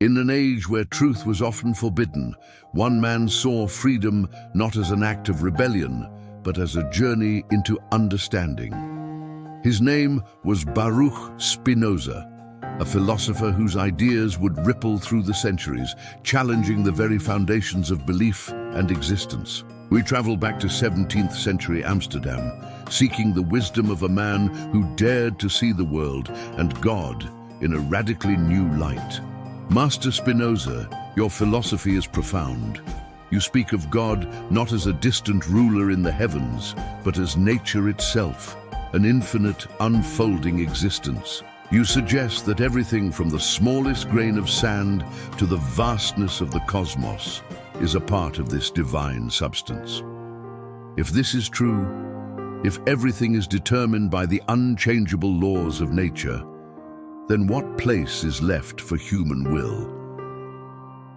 In an age where truth was often forbidden, one man saw freedom not as an act of rebellion, but as a journey into understanding. His name was Baruch Spinoza, a philosopher whose ideas would ripple through the centuries, challenging the very foundations of belief and existence. We travel back to 17th century Amsterdam, seeking the wisdom of a man who dared to see the world and God in a radically new light. Master Spinoza, your philosophy is profound. You speak of God not as a distant ruler in the heavens, but as nature itself, an infinite, unfolding existence. You suggest that everything from the smallest grain of sand to the vastness of the cosmos is a part of this divine substance. If this is true, if everything is determined by the unchangeable laws of nature, then what place is left for human will?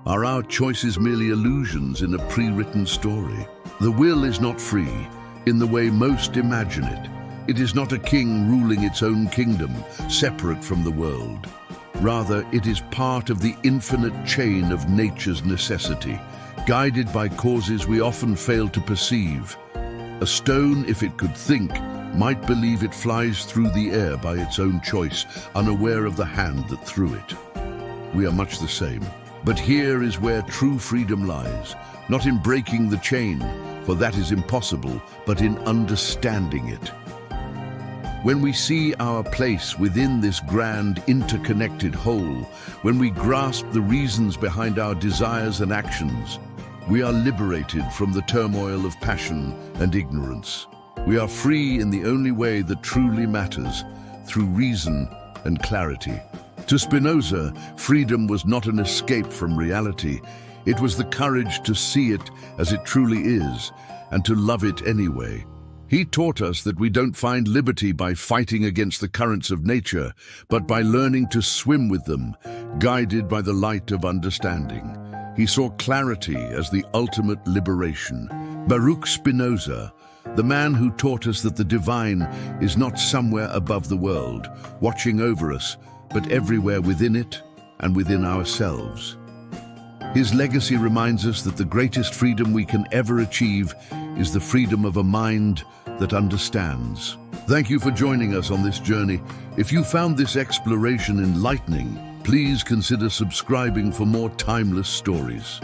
Are our choices merely illusions in a pre-written story? The will is not free in the way most imagine it. It is not a king ruling its own kingdom, separate from the world. Rather, it is part of the infinite chain of nature's necessity, guided by causes we often fail to perceive. A stone, if it could think, might believe it flies through the air by its own choice, unaware of the hand that threw it. We are much the same. But here is where true freedom lies, not in breaking the chain, for that is impossible, but in understanding it. When we see our place within this grand, interconnected whole, when we grasp the reasons behind our desires and actions, we are liberated from the turmoil of passion and ignorance. We are free in the only way that truly matters, through reason and clarity. To Spinoza, freedom was not an escape from reality. It was the courage to see it as it truly is, and to love it anyway. He taught us that we don't find liberty by fighting against the currents of nature, but by learning to swim with them, guided by the light of understanding. He saw clarity as the ultimate liberation. Baruch Spinoza, the man who taught us that the divine is not somewhere above the world, watching over us, but everywhere within it and within ourselves. His legacy reminds us that the greatest freedom we can ever achieve is the freedom of a mind that understands. Thank you for joining us on this journey. If you found this exploration enlightening, please consider subscribing for more timeless stories.